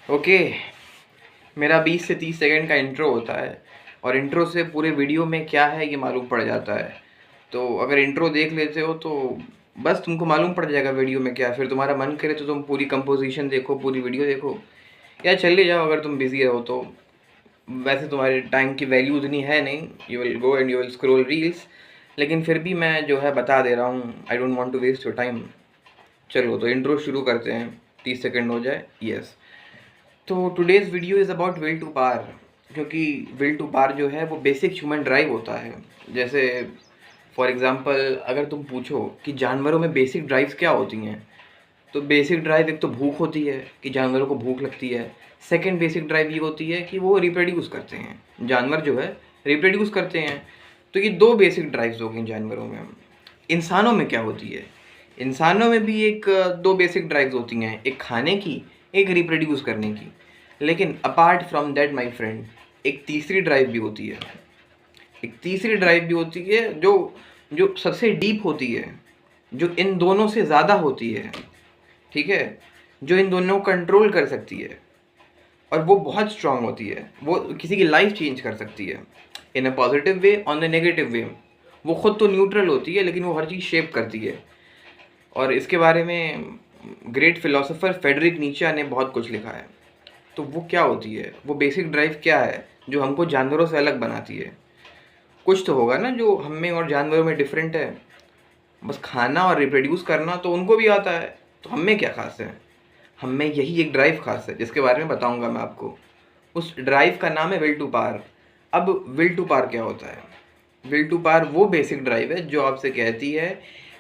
Okay, मेरा 20 से 30 second का इंट्रो होता है और इंट्रो से पूरे वीडियो में क्या है ये मालूम पड़ जाता है। तो अगर इंट्रो देख लेते हो तो बस तुमको मालूम पड़ जाएगा वीडियो में क्या है। फिर तुम्हारा मन करे तो तुम पूरी कंपोजिशन देखो, पूरी वीडियो देखो, या चले जाओ अगर तुम बिज़ी रहो तो। वैसे तुम्हारे टाइम की वैल्यू उतनी है नहीं, you will go and you will scroll reels, लेकिन फिर भी मैं जो है बता दे रहा हूँ, I don't want to waste your time. चलो तो इंट्रो शुरू करते हैं, 30 सेकंड हो जाए। यस, तो today's video is about will to power, क्योंकि विल टू पार जो है वो बेसिक ह्यूमन ड्राइव होता है। जैसे फॉर एग्ज़ाम्पल अगर तुम पूछो कि जानवरों में बेसिक ड्राइव्स क्या होती हैं, तो बेसिक ड्राइव एक तो भूख होती है कि जानवरों को भूख लगती है। सेकंड बेसिक ड्राइव ये होती है कि वो रिप्रोड्यूस करते हैं, जानवर जो है रिप्रोड्यूस करते हैं। तो ये दो बेसिक ड्राइव्स हो गई जानवरों में। इंसानों में क्या होती है? इंसानों में भी एक दो बेसिक ड्राइव्स होती हैं, एक खाने की, एक रिप्रोड्यूस करने की। लेकिन apart from that my friend, एक तीसरी ड्राइव भी होती है। एक तीसरी ड्राइव भी होती है जो जो सबसे डीप होती है, जो इन दोनों से ज़्यादा होती है, ठीक है, जो इन दोनों को कंट्रोल कर सकती है और वो बहुत स्ट्रांग होती है। वो किसी की लाइफ चेंज कर सकती है in a positive way, on the negative way. वो खुद तो न्यूट्रल होती है लेकिन वो हर चीज़ शेप करती है। और इसके बारे में ग्रेट फिलोसोफर फ्रेडरिक नीचा ने बहुत कुछ लिखा है। तो वो क्या होती है, वो बेसिक ड्राइव क्या है जो हमको जानवरों से अलग बनाती है? कुछ तो होगा ना जो हम में और जानवरों में डिफरेंट है। बस खाना और रिप्रोड्यूस करना तो उनको भी आता है, तो हम में क्या खास है? हम में यही एक ड्राइव खास है जिसके बारे में बताऊंगा मैं आपको। उस ड्राइव का नाम है विल टू पार। अब विल टू पार क्या होता है? विल टू पार वो बेसिक ड्राइव है जो आपसे कहती है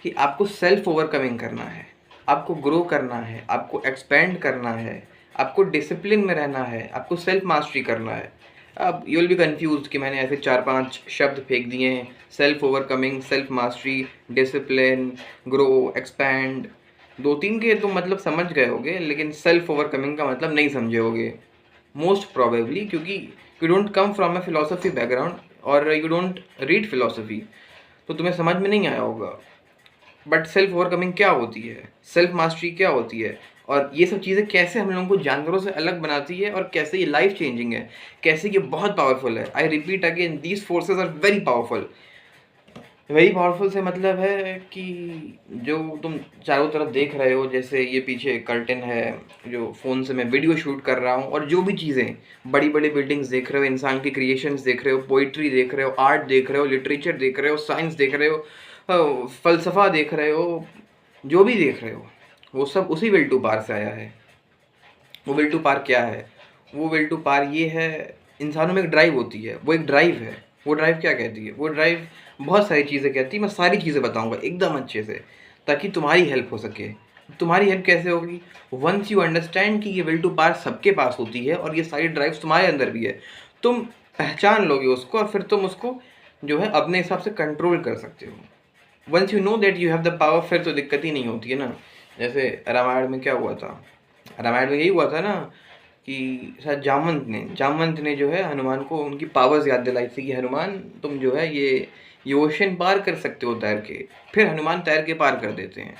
कि आपको सेल्फ ओवरकमिंग करना है, आपको ग्रो करना है, आपको एक्सपेंड करना है, आपको डिसिप्लिन में रहना है, आपको सेल्फ मास्टरी करना है। अब यू विल बी कन्फ्यूज्ड कि मैंने ऐसे 4-5 शब्द फेंक दिए हैं, self overcoming, self mastery, discipline, grow, expand. 2-3 के तो मतलब समझ गए होगे, लेकिन सेल्फ ओवरकमिंग का मतलब नहीं समझे होगे मोस्ट प्रोबेबली, क्योंकि you don't come from a philosophy background और यू डोंट रीड फिलोसफी, तो तुम्हें समझ में नहीं आया होगा। बट सेल्फ ओवरकमिंग क्या होती है, सेल्फ मास्टरी क्या होती है, और ये सब चीज़ें कैसे हम लोगों को जानवरों से अलग बनाती है, और कैसे ये लाइफ चेंजिंग है, कैसे ये बहुत पावरफुल है। I repeat again, these forces are very powerful. Very powerful से मतलब है कि जो तुम चारों तरफ देख रहे हो, जैसे ये पीछे कर्टन है, जो फ़ोन से मैं वीडियो शूट कर रहा हूँ, और जो भी चीज़ें, बड़ी बड़ी बिल्डिंग्स देख रहे हो, इंसान की क्रिएशंस देख रहे हो, पोइट्री देख रहे हो, आर्ट देख रहे हो, लिटरेचर देख रहे हो, साइंस देख रहे हो, फ़लसफ़ा देख रहे हो, जो भी देख रहे हो, वो सब उसी विल टू पार से आया है। वो विल टू पार क्या है? वो विल टू पार ये है, इंसानों में एक ड्राइव होती है, वो एक ड्राइव है। वो ड्राइव क्या कहती है? वो ड्राइव बहुत सारी चीज़ें कहती है। मैं सारी चीज़ें बताऊंगा एकदम अच्छे से, ताकि तुम्हारी हेल्प हो सके। तुम्हारी हेल्प कैसे होगी? वंस यू अंडरस्टैंड कि ये विल टू पार सबके पास होती है और ये सारी ड्राइव्स तुम्हारे अंदर भी है, तुम पहचान लोगे उसको और फिर तुम उसको जो है अपने हिसाब से कंट्रोल कर सकते हो। Once you know that you have the power, फिर तो दिक्कत ही नहीं होती है ना। जैसे रामायण में क्या हुआ था? रामायण में यही हुआ था ना कि शायद जामवंत ने जो है हनुमान को उनकी पावर्स याद दिलाई थी कि हनुमान तुम जो है ये ओशन पार कर सकते हो तैर के। फिर हनुमान तैर के पार कर देते हैं,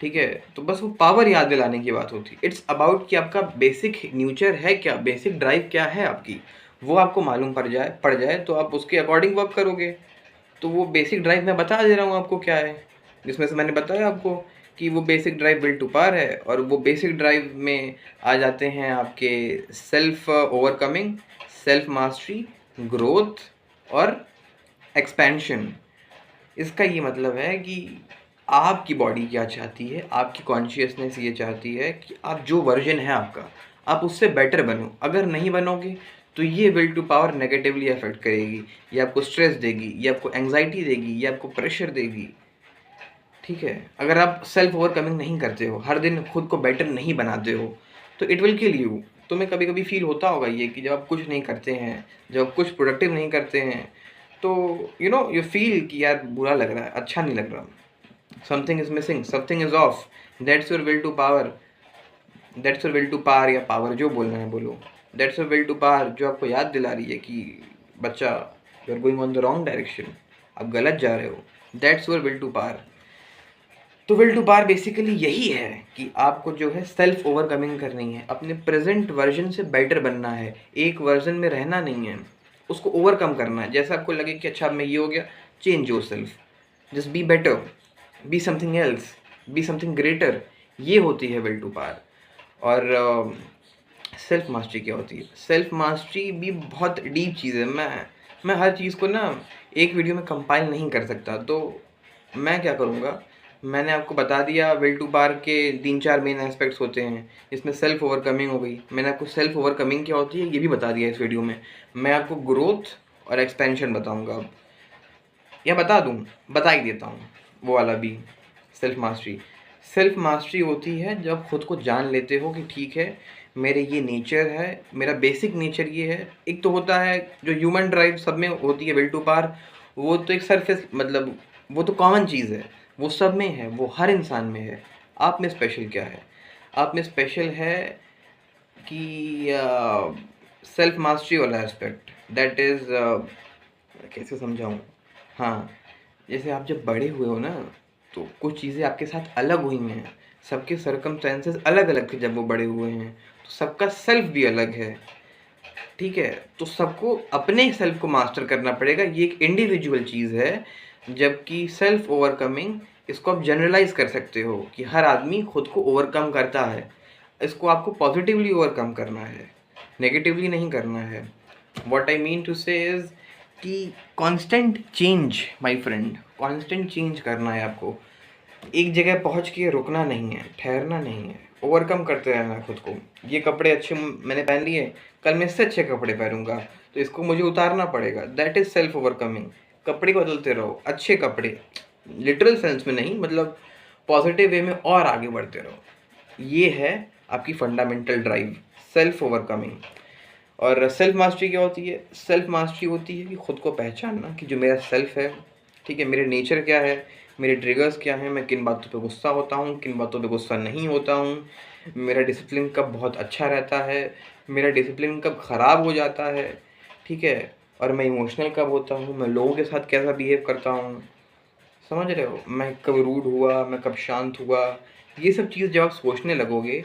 ठीक है। तो बस वो पावर याद दिलाने की बात होती है। इट्स अबाउट कि आपका बेसिक नेचर है क्या, बेसिक ड्राइव क्या है आपकी, वो आपको मालूम पड़ जाए तो आप उसके अकॉर्डिंग वर्क करोगे। तो वो बेसिक ड्राइव मैं बता दे रहा हूँ आपको क्या है, जिसमें से मैंने बताया आपको कि वो basic drive will to power है। और वो बेसिक ड्राइव में आ जाते हैं आपके self overcoming, self mastery, growth और एक्सपेंशन। इसका ये मतलब है कि आपकी बॉडी क्या चाहती है, आपकी कॉन्शियसनेस ये चाहती है कि आप जो वर्जन है आपका, आप उससे बेटर बनो। अगर नहीं बनोगे तो ये will to power negatively affect करेगी। ये आपको स्ट्रेस देगी, ये आपको एंग्जाइटी देगी, ये आपको प्रेशर देगी, ठीक है। अगर आप सेल्फ ओवरकमिंग नहीं करते हो, हर दिन खुद को बेटर नहीं बनाते हो, तो इट विल किल यू। तुम्हें कभी कभी फील होता होगा ये कि जब आप कुछ नहीं करते हैं, जब आप कुछ प्रोडक्टिव नहीं करते हैं, तो यू फील कि यार बुरा लग रहा है, अच्छा नहीं लग रहा, something is missing, something is off. That's your will to power. That's your will to power, या पावर जो बोलना है बोलो। That's your will to power, जो आपको याद दिला रही है कि बच्चा, you are going on the wrong direction, आप गलत जा रहे हो। That's your will to power. तो विल टू पावर बेसिकली यही है कि आपको जो है सेल्फ ओवरकमिंग करनी है, अपने प्रेजेंट वर्जन से बेटर बनना है, एक वर्जन में रहना नहीं है, उसको ओवरकम करना है। जैसा आपको लगे कि अच्छा मैं ये हो गया, change your self, just be better, be something else, be something greater. ये होती है विल टू पावर। और सेल्फ मास्टरी क्या होती है? सेल्फ मास्टरी भी बहुत डीप चीज़ है। मैं हर चीज़ को ना एक वीडियो में कंपाइल नहीं कर सकता, तो मैं क्या करूँगा, मैंने आपको बता दिया विल टू पावर के 3-4 मेन एस्पेक्ट्स होते हैं। इसमें सेल्फ ओवरकमिंग हो गई, मैंने आपको सेल्फ ओवरकमिंग क्या होती है ये भी बता दिया इस वीडियो में। मैं आपको ग्रोथ और एक्सपेंशन बताऊँगा अब, या बता दूँ, बता ही देता हूँ वो वाला भी। सेल्फ मास्टरी, सेल्फ मास्टरी होती है जब खुद को जान लेते हो कि ठीक है मेरे ये नेचर है, मेरा बेसिक नेचर ये है। एक तो होता है जो ह्यूमन ड्राइव सब में होती है विल टू पावर, वो तो एक सरफेस, मतलब वो तो कॉमन चीज़ है, वो सब में है, वो हर इंसान में है। आप में स्पेशल क्या है? आप में स्पेशल है कि सेल्फ मास्टरी वाला एस्पेक्ट, दैट इज़ कैसे समझाऊँ? हाँ, जैसे आप जब बड़े हुए हो ना, तो कुछ चीज़ें आपके साथ अलग हुई हैं, सबके सर्कमस्टेंसेस अलग-अलग थे जब वो बड़े हुए हैं, तो सबका सेल्फ भी अलग है, ठीक है? तो सबको अपने सेल्फ को मास्टर करना पड़ेगा, ये एक इंडिविजुअल चीज़ है, जबकि सेल्फ ओवरकमिंग इसको आप जनरलाइज़ कर सकते हो कि हर आदमी खुद को ओवरकम करता है। इसको आपको पॉजिटिवली ओवरकम करना है, नेगेटिवली नहीं करना है। व्हाट आई मीन टू से इज़ कि constant change my friend, constant change करना है आपको। एक जगह पहुंच के रुकना नहीं है, ठहरना नहीं है, ओवरकम करते रहना है खुद को। ये कपड़े अच्छे मैंने पहन लिए, कल मैं इससे अच्छे कपड़े पहनूंगा, तो इसको मुझे उतारना पड़ेगा। That is self overcoming. कपड़े बदलते रहो, अच्छे कपड़े, लिटरल सेंस में नहीं, मतलब पॉजिटिव वे में और आगे बढ़ते रहो। ये है आपकी फंडामेंटल ड्राइव, सेल्फ ओवरकमिंग। और सेल्फ मास्टरी क्या होती है? सेल्फ मास्टरी होती है कि खुद को पहचानना कि जो मेरा सेल्फ है, ठीक है, मेरे नेचर क्या है, मेरे ट्रिगर्स क्या हैं, मैं किन बातों पे गुस्सा होता हूँ, किन बातों पे गुस्सा नहीं होता हूँ, मेरा डिसिप्लिन कब बहुत अच्छा रहता है, मेरा डिसिप्लिन कब ख़राब हो जाता है, ठीक है, और मैं इमोशनल कब होता हूँ, मैं लोगों के साथ कैसा बिहेव करता हूँ, समझ रहे हो? मैं कब रूड हुआ, मैं कब शांत हुआ। ये सब चीज़ जब आप सोचने लगोगे,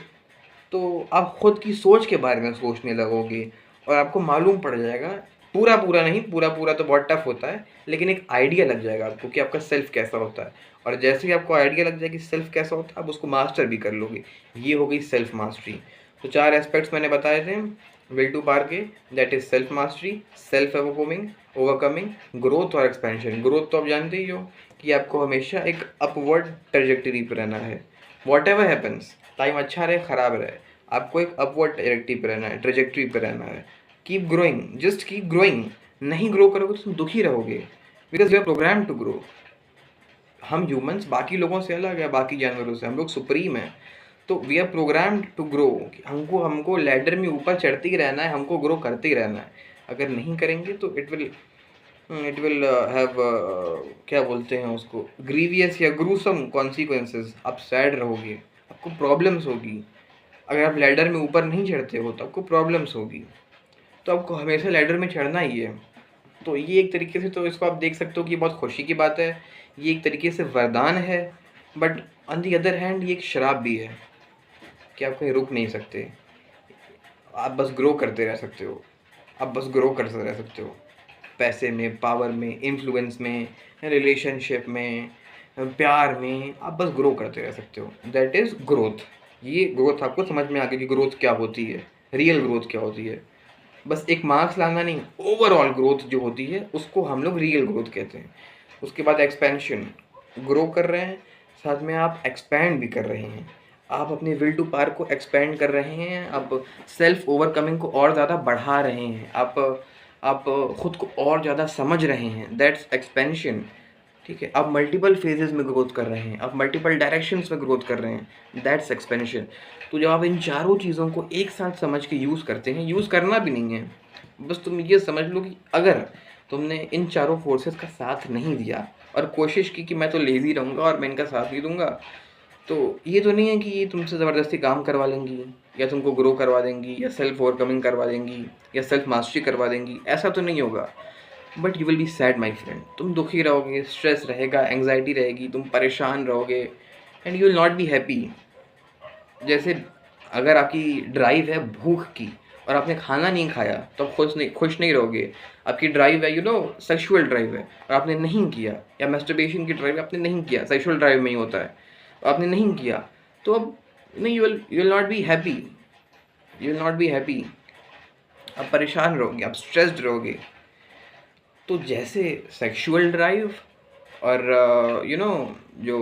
तो आप खुद की सोच के बारे में सोचने लगोगे और आपको मालूम पड़ जाएगा, पूरा-पूरा नहीं, पूरा-पूरा तो बहुत टफ होता है, लेकिन एक आइडिया लग जाएगा आपको कि आपका सेल्फ कैसा होता है। और जैसे ही आपको आइडिया लग जाएगा कि सेल्फ कैसा होता है, आप उसको मास्टर भी कर लोगे। ये हो गई सेल्फ मास्टरी। तो 4 एस्पेक्ट्स मैंने बताए थे विल टू पावर के, that is self mastery, self overcoming, growth और एक्सपेंशन। ग्रोथ तो आप जानते ही हो कि आपको हमेशा एक अपवर्ड ट्रैजेक्टरी पे रहना है। व्हाटएवर हैपेंस, टाइम अच्छा रहे, खराब रहे, आपको एक अपवर्ड ट्रैजेक्टरी पे रहना है। Keep growing, just keep growing. नहीं ग्रो करोगे तो तुम दुखी रहोगे, because you are program to grow. हम ह्यूमंस बाकी लोगों से अलग है, बाकी जानवरों से, हम लोग सुप्रीम है, तो we are programmed to grow. हमको हमको लैडर में ऊपर चढ़ते ही रहना है, हमको ग्रो करते ही रहना है। अगर नहीं करेंगे तो इट विल हैव क्या बोलते हैं उसको, ग्रीवियस या ग्रूसम कॉन्सिक्वेंसेस। आप सैड रहोगे, आपको प्रॉब्लम्स होगी। अगर आप लैडर में ऊपर नहीं चढ़ते हो तो आपको प्रॉब्लम्स होगी, तो आपको हमेशा लैडर में चढ़ना ही है। तो ये एक तरीके से, तो इसको आप देख सकते हो कि बहुत खुशी की बात है, ये एक तरीके से वरदान है, but on the other hand ये एक शराब भी है कि आप कहीं रुक नहीं सकते, आप बस ग्रो करते रह सकते हो, आप बस ग्रो करते रह सकते हो, पैसे में, पावर में, इन्फ्लुएंस में, रिलेशनशिप में, प्यार में, आप बस ग्रो करते रह सकते हो। That is growth. ये ग्रोथ आपको समझ में आ गई कि ग्रोथ क्या होती है, रियल ग्रोथ क्या होती है। बस एक मार्क्स लाना नहीं, ओवरऑल ग्रोथ जो होती है उसको हम लोग रियल ग्रोथ कहते हैं। उसके बाद एक्सपेंशन, ग्रो कर रहे हैं, साथ में आप एक्सपैंड भी कर रहे हैं, आप अपने विल टू पावर को एक्सपैंड कर रहे हैं, आप सेल्फ ओवरकमिंग को और ज़्यादा बढ़ा रहे हैं, आप खुद को और ज़्यादा समझ रहे हैं, दैट्स एक्सपेंशन। ठीक है, आप मल्टीपल फेजेस में ग्रोथ कर रहे हैं, आप मल्टीपल डायरेक्शंस में ग्रोथ कर रहे हैं, दैट्स एक्सपेंशन। तो जब आप इन चारों चीज़ों को एक साथ समझ के यूज़ करते हैं, यूज़ करना भी नहीं है, बस तुम ये समझ लो कि अगर तुमने इन चारों फोर्सेस का साथ नहीं दिया और कोशिश की कि मैं तो लेज़ी रहूँगा और मैं इनका साथ नहीं दूँगा, तो ये तो नहीं है कि ये तुमसे ज़बरदस्ती काम करवा लेंगी या तुमको ग्रो करवा देंगी या सेल्फ ओवरकमिंग करवा देंगी या सेल्फ मास्टरी करवा देंगी, ऐसा तो नहीं होगा। But you will be sad my friend, तुम दुखी रहोगे, स्ट्रेस रहेगा, एंग्जाइटी रहेगी, तुम परेशान रहोगे, and you will not be happy. जैसे अगर आपकी ड्राइव है भूख की और आपने खाना नहीं खाया तो आप खुश नहीं रहोगे। आपकी ड्राइव है सेक्सुअल ड्राइव है और आपने नहीं किया, या मैस्टरबेशन की ड्राइव आपने नहीं किया, सेक्सुअल ड्राइव में ही होता है, तो आपने नहीं किया, तो अब नहीं, you will not be happy, you will not be happy. आप परेशान रहोगे, आप स्ट्रेस्ड रहोगे। तो जैसे सेक्सुअल ड्राइव और जो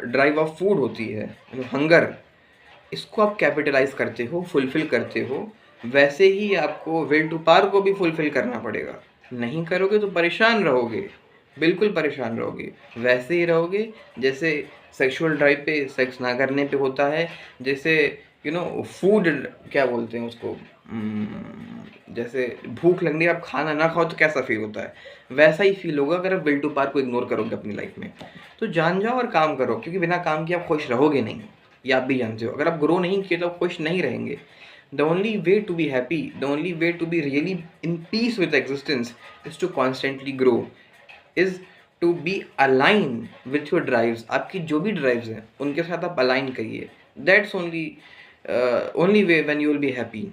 ड्राइव ऑफ फूड होती है, हंगर, इसको आप कैपिटलाइज करते हो, फुलफिल करते हो, वैसे ही आपको विल टू पावर को भी फुलफिल करना पड़ेगा। नहीं करोगे तो परेशान रहोगे, बिल्कुल परेशान रहोगे। वैसे ही रहोगे जैसे सेक्सुअल ड्राइव पे, सेक्स ना करने पे होता है, जैसे फूड क्या बोलते हैं उसको, जैसे भूख लगने आप खाना ना खाओ तो कैसा फील होता है, वैसा ही फील होगा अगर आप विल टू पावर को इग्नोर करोगे अपनी लाइफ में। तो जान जाओ और काम करो, क्योंकि बिना काम किए आप खुश रहोगे नहीं, ये आप भी जानते हो। अगर आप ग्रो नहीं किए तो आप खुश नहीं रहेंगे। The only way to be happy, the only way to be really in peace with existence is to constantly grow, is to be align with your drives. आपकी जो भी ड्राइव्स हैं उनके साथ आप अलाइन करिए। That's only way when you will be happy.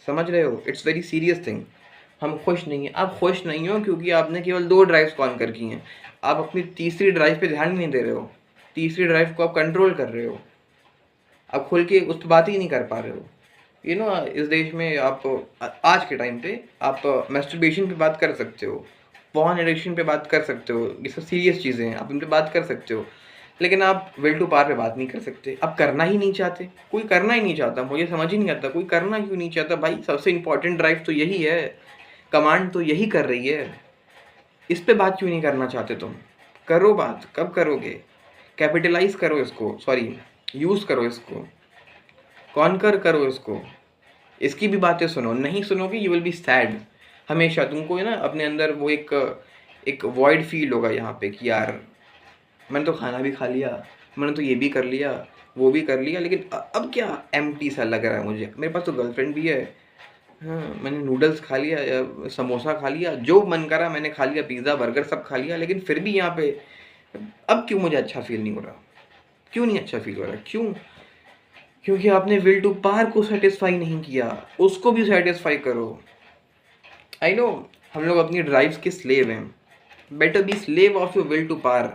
समझ रहे हो? It's very serious thing. हम खुश नहीं हैं, आप खुश नहीं हो क्योंकि आपने केवल 2 ड्राइव्स कॉन्कर की हैं। आप अपनी तीसरी ड्राइव पे ध्यान नहीं दे रहे हो, तीसरी ड्राइव को आप कंट्रोल कर रहे हो, आप खुल के उस पर बात ही नहीं कर पा रहे हो। इस देश में आप आज के टाइम पे आप मैस्टरबेशन पे बात कर सकते हो, पॉर्न एडिक्शन पे बात कर सकते हो, ये सब सीरियस चीज़ें हैं, आप उन पे बात कर सकते हो, लेकिन आप विल टू पावर पे बात नहीं कर सकते। आप करना ही नहीं चाहते, कोई करना ही नहीं चाहता। मुझे समझ ही नहीं आता कोई करना क्यों नहीं चाहता। भाई सबसे इंपॉर्टेंट ड्राइव तो यही है, कमांड तो यही कर रही है, इस पे बात क्यों नहीं करना चाहते तुम? करो बात, कब करोगे? कैपिटलाइज करो इसको, सॉरी यूज़ करो इसको, कॉन्कर करो इसको, इसकी भी बातें सुनो। नहीं सुनोगे यू विल बी सैड हमेशा। तुमको है ना अपने अंदर वो एक वॉइड फील होगा यहाँ पे कि यार मैंने तो खाना भी खा लिया, मैंने तो ये भी कर लिया, वो भी कर लिया, लेकिन अब क्या एम्प्टी सा लग रहा है मुझे। मेरे पास तो गर्लफ्रेंड भी है, हाँ मैंने नूडल्स खा लिया या समोसा खा लिया, जो मन करा मैंने खा लिया, पिज़्ज़ा बर्गर सब खा लिया, लेकिन फिर भी यहाँ पे अब क्यों मुझे अच्छा फील नहीं हो रहा? क्यों नहीं अच्छा फील हो रहा? क्यों? क्योंकि आपने विल टू पावर को सेटिस्फाई नहीं किया, उसको भी सेटिस्फाई करो। आई नो हम लोग अपनी ड्राइव्स के स्लेव हैं, better be slave of your will to power.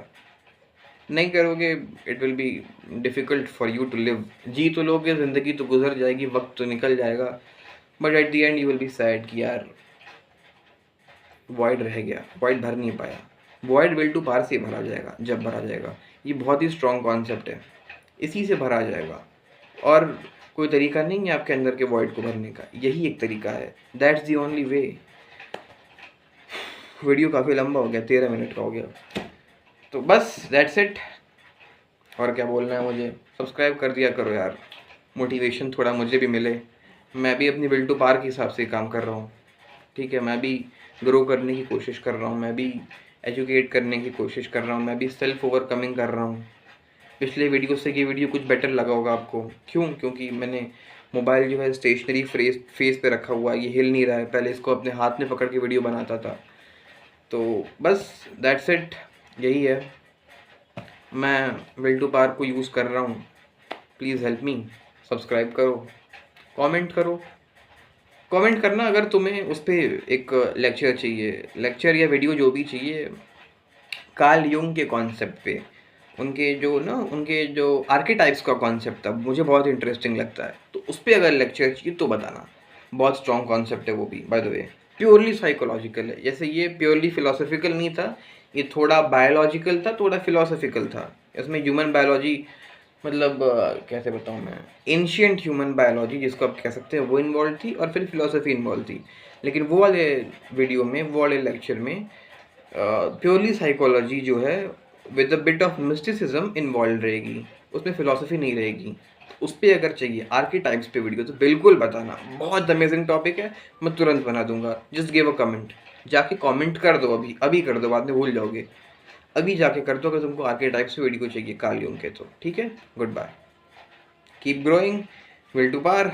नहीं करोगे it will be difficult for you to live. जी तो लोगे, ज़िंदगी तो गुजर जाएगी, वक्त तो निकल जाएगा, but at the end you will be sad कि यार वॉइड रह गया, वॉइड भर नहीं पाया। वॉइड विल टू पावर से भरा जाएगा जब भरा जाएगा। ये बहुत ही स्ट्रॉन्ग कॉन्सेप्ट है, इसी से भरा जाएगा। और कोई तरीका नहीं है आपके अंदर के वॉइड को भरने का, यही एक तरीका है। That's the only way. Video काफ़ी लंबा हो गया, 13 मिनट का हो गया, तो बस दैट्स इट। और क्या बोलना है मुझे? सब्सक्राइब कर दिया करो यार, मोटिवेशन थोड़ा मुझे भी मिले। मैं भी अपनी विल टू पावर के हिसाब से काम कर रहा हूँ, ठीक है? मैं भी ग्रो करने की कोशिश कर रहा हूँ, मैं भी एजुकेट करने की कोशिश कर रहा हूँ, मैं भी सेल्फ ओवरकमिंग कर रहा हूँ। पिछले वीडियो से ये वीडियो कुछ बेटर लगा होगा आपको। क्यों? क्योंकि मैंने मोबाइल जो है स्टेशनरी फेस पे रखा हुआ है, ये हिल नहीं रहा है। पहले इसको अपने हाथ में पकड़ के वीडियो बनाता था। तो बस दैट्स इट, यही है। मैं विल टू पावर को यूज़ कर रहा हूँ, प्लीज़ हेल्प मी। सब्सक्राइब करो, कमेंट करो, कमेंट करना अगर तुम्हें उस पर एक लेक्चर चाहिए, लेक्चर या वीडियो जो भी चाहिए कार्ल यूंग के कॉन्सेप्ट पे। उनके जो आर्केटाइप्स का कॉन्सेप्ट था, मुझे बहुत इंटरेस्टिंग लगता है, तो उस पर अगर लेक्चर चाहिए तो बताना। बहुत स्ट्रॉन्ग कॉन्सेप्ट है वो भी, by the way. Purely psychological है, जैसे ये प्योरली फिलोसफिकल नहीं था, ये थोड़ा बायोलॉजिकल था, थोड़ा फिलोसफिकल था। इसमें ह्यूमन बायोलॉजी, मतलब कैसे बताऊँ मैं, एंशिएंट ह्यूमन बायोलॉजी जिसको आप कह सकते हैं, वो इन्वॉल्व थी, और फिर फिलोसफी इन्वॉल्व थी। लेकिन वो वाले वीडियो में, वो वाले लेक्चर में प्योरली साइकोलॉजी जो है with a bit of mysticism involve रहेगी, उसमें फिलोसफी नहीं रहेगी। उस पर अगर चाहिए आर्कीटाइप्स पे वीडियो तो बिल्कुल बताना, बहुत अमेजिंग टॉपिक है, मैं तुरंत बना दूंगा। जस्ट गिव अ कमेंट, जाके कमेंट कर दो, अभी अभी कर दो, बाद में भूल जाओगे। अभी जाके कर दो अगर तुमको आर्कीटाइप्स पे वीडियो चाहिए कार्ल यूंग के, तो ठीक है। Goodbye, keep growing, will to power.